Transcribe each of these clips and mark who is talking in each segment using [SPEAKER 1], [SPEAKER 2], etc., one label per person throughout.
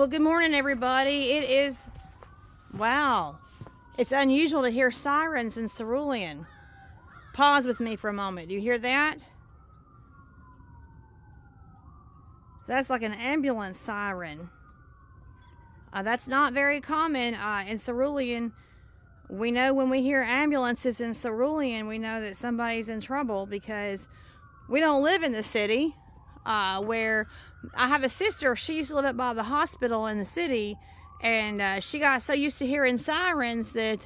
[SPEAKER 1] Well, good morning, everybody. It is, wow, it's unusual to hear sirens in Cerulean. Pause with me for a moment. Do you hear that? That's like an ambulance siren. That's not very common in Cerulean. We know when we hear ambulances in Cerulean, we know that somebody's in trouble because we don't live in the city. Where I have a sister, she used to live up by the hospital in the city, and she got so used to hearing sirens that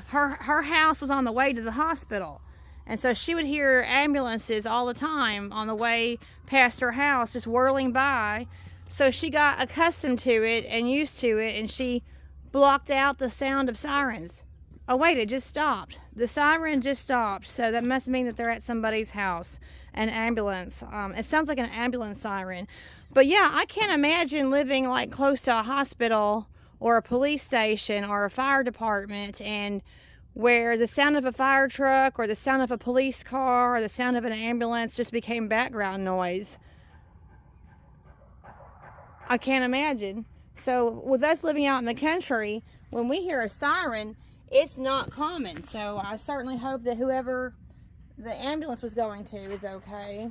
[SPEAKER 1] her house was on the way to the hospital, and so she would hear ambulances all the time on the way past her house, just whirling by. So she got accustomed to it and used to it, and she blocked out the sound of sirens. Oh wait, it just stopped. The siren just stopped, so that must mean that they're at somebody's house. An ambulance. It sounds like an ambulance siren. But yeah, I can't imagine living like close to a hospital or a police station or a fire department, and where the sound of a fire truck or the sound of a police car or the sound of an ambulance just became background noise. I can't imagine. So with us living out in the country, when we hear a siren, it's not common. So I certainly hope that whoever the ambulance was going to is okay.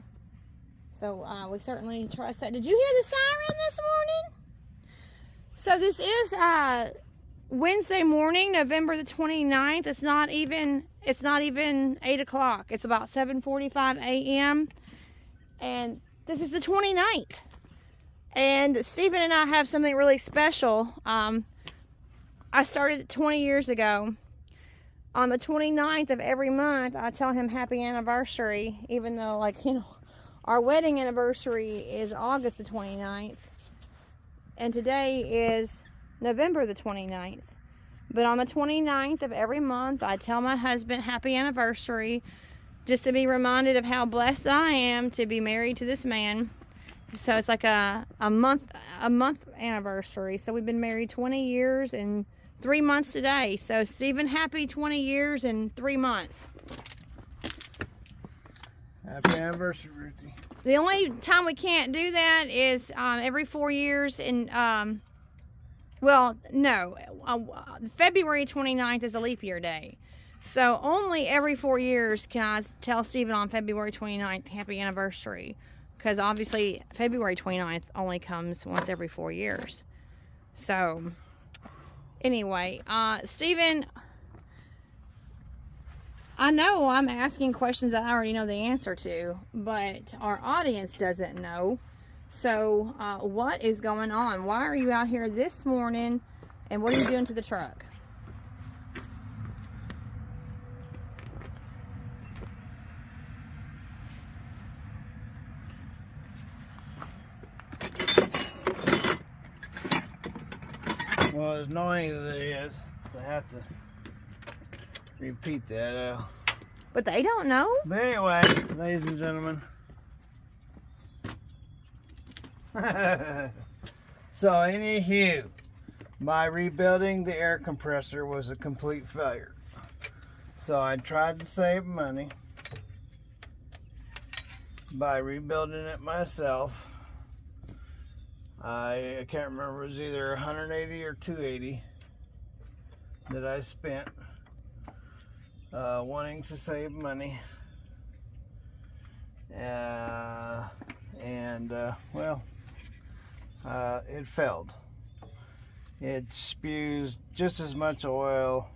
[SPEAKER 1] So we certainly trust that. Did you hear the siren this morning? So this is Wednesday morning, November the 29th. It's not even 8 o'clock. It's about 7:45 a.m. And this is the 29th. And Stephen and I have something really special. I started 20 years ago. On the 29th of every month, I tell him happy anniversary, even though, our wedding anniversary is August the 29th. And today is November the 29th. But on the 29th of every month, I tell my husband happy anniversary, just to be reminded of how blessed I am to be married to this man. So it's like a month anniversary. So we've been married 20 years and 3 months today. So Stephen, happy 20 years and 3 months.
[SPEAKER 2] Happy anniversary, Ruthie.
[SPEAKER 1] The only time we can't do that is every 4 years. And February 29th is a leap year day. So only every 4 years can I tell Stephen on February 29th happy anniversary. Because obviously February 29th only comes once every 4 years. So anyway, Stephen, I know I'm asking questions that I already know the answer to, but our audience doesn't know. So what is going on? Why are you out here this morning, and what are you doing to the truck?
[SPEAKER 2] Well, as annoying as it is, I have to repeat that.
[SPEAKER 1] But they don't know.
[SPEAKER 2] But anyway, ladies and gentlemen. So, anywho, my rebuilding the air compressor was a complete failure. So, I tried to save money by rebuilding it myself. I can't remember, it was either 180 or 280 that I spent wanting to save money. It failed. It spews just as much oil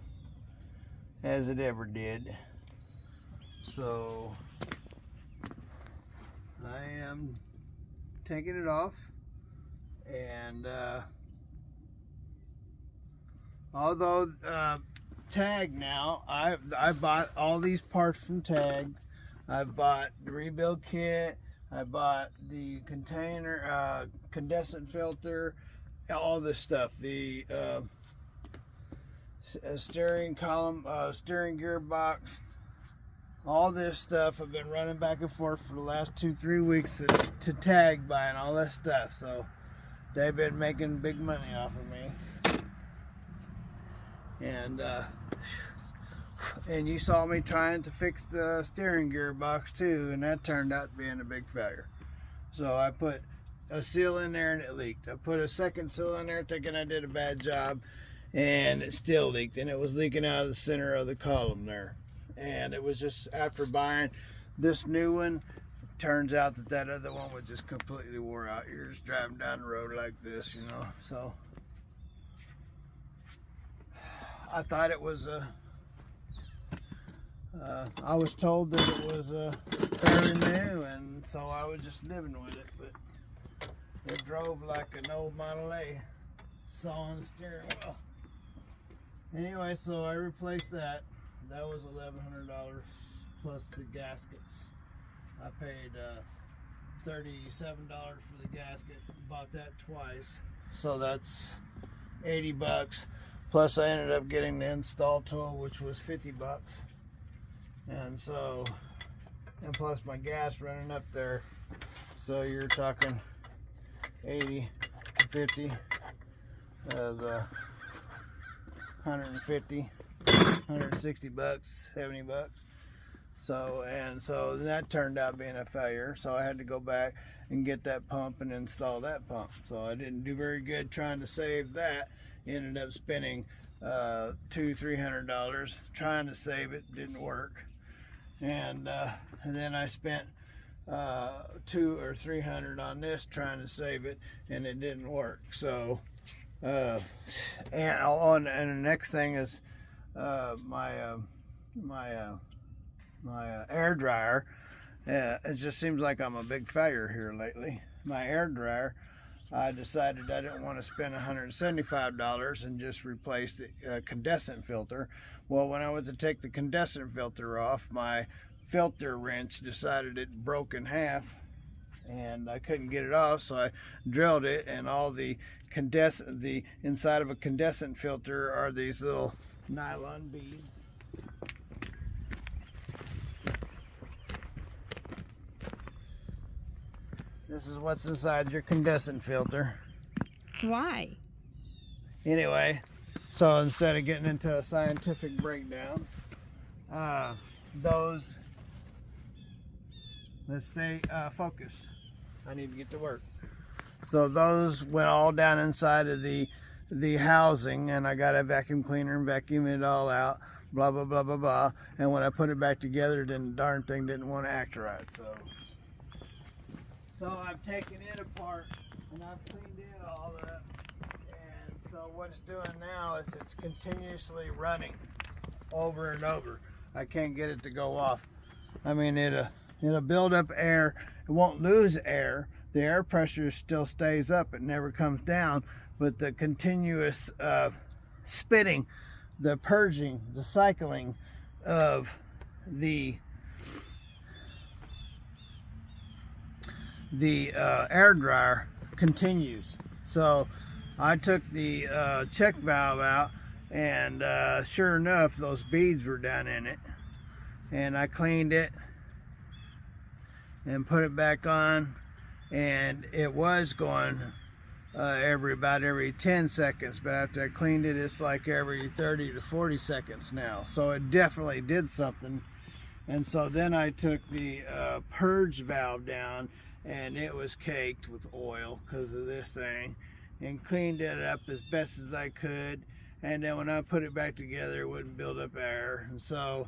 [SPEAKER 2] as it ever did. So I am taking it off. And although Tag now, I bought all these parts from Tag. I bought the rebuild kit. I bought the container, condensate filter, all this stuff. The steering column, steering gearbox, all this stuff. I've been running back and forth for the last 2-3 weeks to Tag buying all this stuff. So they've been making big money off of me. And you saw me trying to fix the steering gearbox too, and that turned out being a big failure. So I put a seal in there and it leaked. I put a second seal in there thinking I did a bad job, and it still leaked, and it was leaking out of the center of the column there. And it was just after buying this new one, turns out that that other one was just completely wore out. You're just driving down the road like this, you know. So I thought it was I was told that it was fairly new, and so I was just living with it. But it drove like an old Model A, saw on the steering wheel. Anyway, so I replaced that. That was $1,100 plus the gaskets. I paid $37 for the gasket. Bought that twice, so that's $80. Plus, I ended up getting the install tool, which was $50. And so, and plus my gas running up there. So you're talking 80 to 50 as 150, 160 bucks, 70 bucks. So, and so that turned out being a failure. So I had to go back and get that pump and install that pump. So I didn't do very good trying to save that. Ended up spending $200-300 trying to save it. Didn't work. And then I spent $200 or $300 on this trying to save it, and it didn't work. So and the next thing is my air dryer. It just seems like I'm a big failure here lately. My air dryer, I decided I didn't want to spend $175 and just replace the condensate filter. Well, when I went to take the condensate filter off, my filter wrench decided it broke in half, and I couldn't get it off, so I drilled it, and all the inside of a condensate filter are these little nylon beads. This is what's inside your condensate filter.
[SPEAKER 1] Why?
[SPEAKER 2] Anyway, so instead of getting into a scientific breakdown, let's stay focused. I need to get to work. So those went all down inside of the housing, and I got a vacuum cleaner and vacuum it all out, blah, blah, blah, blah, blah. And when I put it back together, then the darn thing didn't want to act right. So I've taken it apart and I've cleaned it all up. And so what it's doing now is it's continuously running over and over. I can't get it to go off. I mean, it'll build up air. It won't lose air. The air pressure still stays up. It never comes down. But the continuous spitting, the purging, the cycling of the air dryer continues. So I took the check valve out, and sure enough, those beads were down in it, and I cleaned it and put it back on, and it was going about every 10 seconds, but after I cleaned it, it's like every 30 to 40 seconds now. So it definitely did something. And so then I took the purge valve down, and it was caked with oil because of this thing, and cleaned it up as best as I could. And then when I put it back together, it wouldn't build up air, and so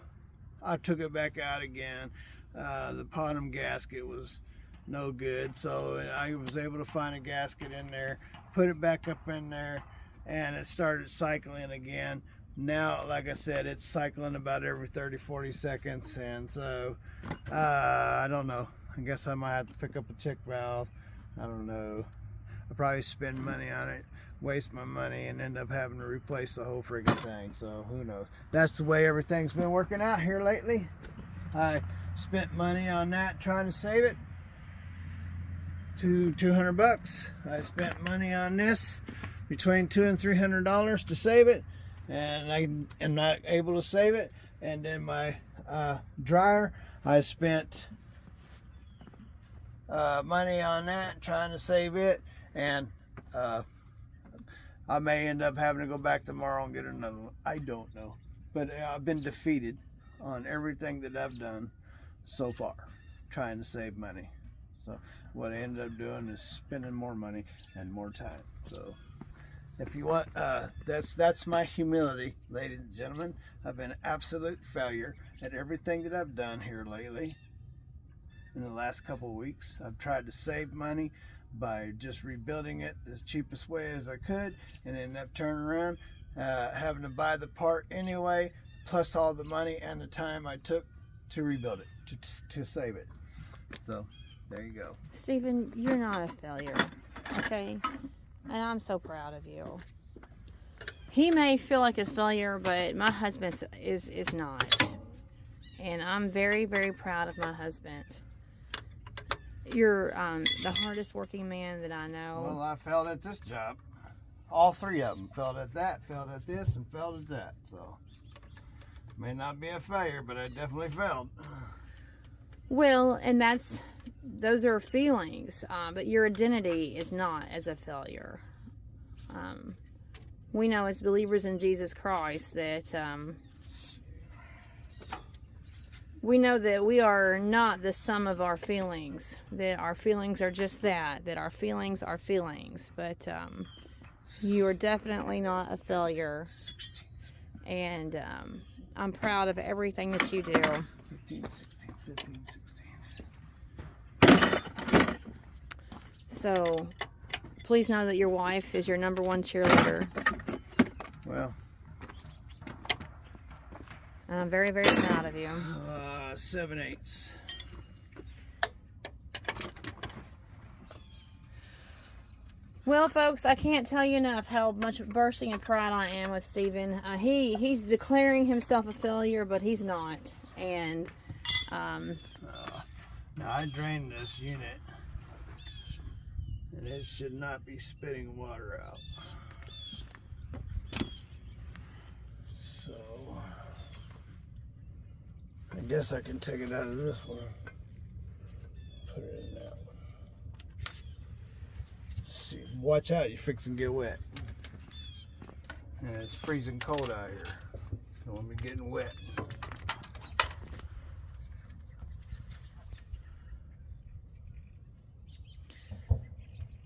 [SPEAKER 2] I took it back out again. The bottom gasket was no good, so I was able to find a gasket in there, put it back up in there, and it started cycling again. Now, like I said, it's cycling about every 30-40 seconds, and so I don't know. I guess I might have to pick up a check valve. I don't know. I'll probably spend money on it, waste my money, and end up having to replace the whole friggin' thing. So who knows? That's the way everything's been working out here lately. I spent money on that trying to save it. $200. I spent money on this between $200 and $300 to save it, and I am not able to save it. And then my dryer, I spent money on that trying to save it, and I may end up having to go back tomorrow and get another one. I don't know, but I've been defeated on everything that I've done so far trying to save money. So what I ended up doing is spending more money and more time. So if you want, that's my humility, ladies and gentlemen. I've been an absolute failure at everything that I've done here lately. In the last couple of weeks, I've tried to save money by just rebuilding it the cheapest way as I could, and ended up turning around having to buy the part anyway, plus all the money and the time I took to rebuild it, to save it. So there you go.
[SPEAKER 1] Stephen, you're not a failure, okay? And I'm so proud of you. He may feel like a failure, but my husband is not. And I'm very, very proud of my husband. You're the hardest working man that I know.
[SPEAKER 2] Well, I failed at this job. All three of them. Failed at that, failed at this, and failed at that. So, may not be a failure, but I definitely failed.
[SPEAKER 1] Well, and those are feelings, but your identity is not as a failure. We know as believers in Jesus Christ that we know that we are not the sum of our feelings, that our feelings are just that our feelings are feelings, but you are definitely not a failure, and I'm proud of everything that you do.
[SPEAKER 2] 15, 16, 15, 16.
[SPEAKER 1] So, please know that your wife is your #1 cheerleader.
[SPEAKER 2] Well,
[SPEAKER 1] And I'm very, very proud of you.
[SPEAKER 2] 7/8.
[SPEAKER 1] Well, folks, I can't tell you enough how much bursting in pride I am with Stephen. He's declaring himself a failure, but he's not. And
[SPEAKER 2] now I drained this unit, and it should not be spitting water out. So I guess I can take it out of this one, put it in that one. See, watch out, you're fixing to get wet. And it's freezing cold out here. Don't want me getting wet.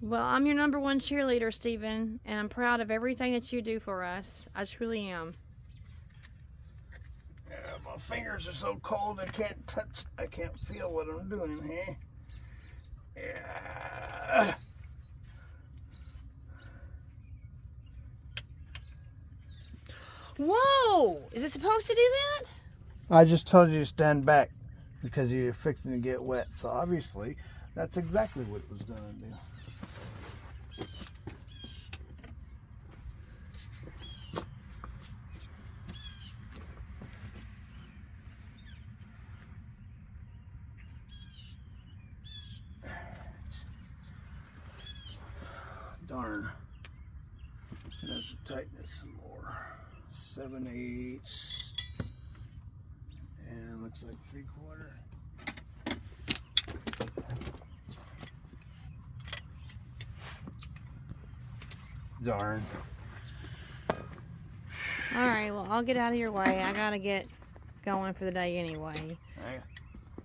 [SPEAKER 1] well, I'm your #1 cheerleader, Stephen, and I'm proud of everything that you do for us. I truly am.
[SPEAKER 2] Yeah, my fingers are so cold I can't touch, I can't feel what I'm doing here. Yeah.
[SPEAKER 1] Whoa! Is it supposed to do that?
[SPEAKER 2] I just told you to stand back because you're fixing to get wet. So obviously, that's exactly what it was going to do. Darn. And let's tighten it some more. 7/8. And looks like 3/4. Darn.
[SPEAKER 1] Alright, well, I'll get out of your way. I gotta get going for the day anyway.
[SPEAKER 2] I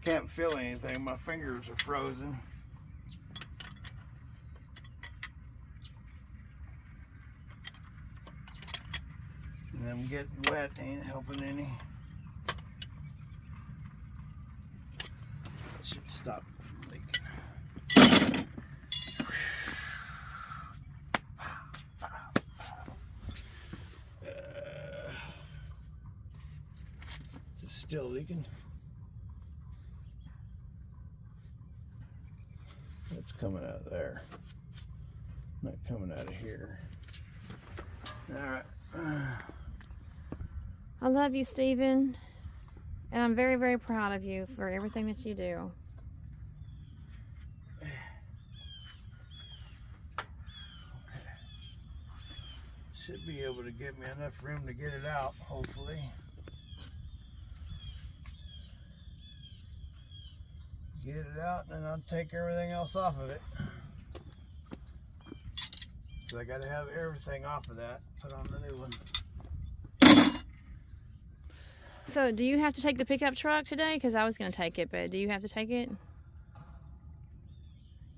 [SPEAKER 2] can't feel anything. My fingers are frozen. And I'm getting wet, ain't helping any. That should stop it from leaking. Is it still leaking? It's coming out of there. Not coming out of here. Alright.
[SPEAKER 1] I love you, Stephen, and I'm very, very proud of you for everything that you do.
[SPEAKER 2] Okay. Should be able to give me enough room to get it out, hopefully. Get it out, and then I'll take everything else off of it. So I gotta have everything off of that, put on the new one.
[SPEAKER 1] So, do you have to take the pickup truck today? Because I was going to take it, but do you have to take it?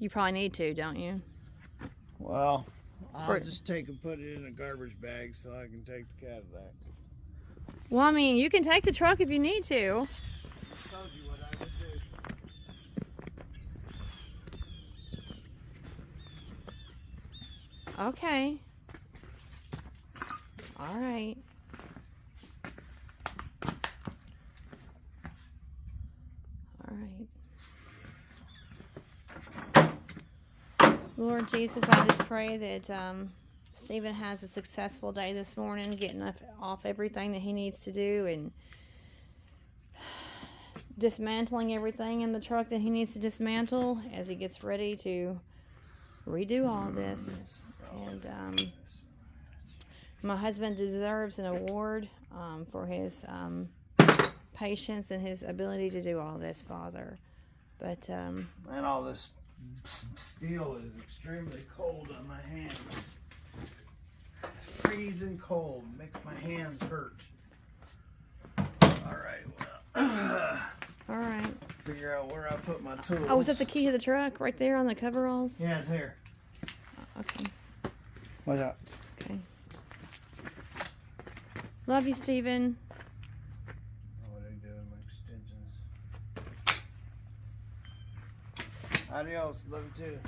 [SPEAKER 1] You probably need to, don't you?
[SPEAKER 2] Well, I'll
[SPEAKER 1] For-
[SPEAKER 2] just take and put it in a garbage bag so I can take the Cadillac.
[SPEAKER 1] Well, I mean, you can take the truck if you need to.
[SPEAKER 2] I told you what I would do.
[SPEAKER 1] Okay. All right. All right. Lord Jesus, I just pray that Stephen has a successful day this morning, getting off everything that he needs to do and dismantling everything in the truck that he needs to dismantle as he gets ready to redo all this. And my husband deserves an award for his patience and his ability to do all this, Father. But
[SPEAKER 2] And all this steel is extremely cold on my hands. Freezing cold makes my hands hurt. All right, well,
[SPEAKER 1] all right.
[SPEAKER 2] figure out where I put my tools.
[SPEAKER 1] Oh, is that the key to the truck right there on the coveralls?
[SPEAKER 2] Yeah, it's here.
[SPEAKER 1] Okay.
[SPEAKER 2] What's up?
[SPEAKER 1] Okay. Love you, Stephen.
[SPEAKER 2] What are you doing, my extensions? Adios, love you too.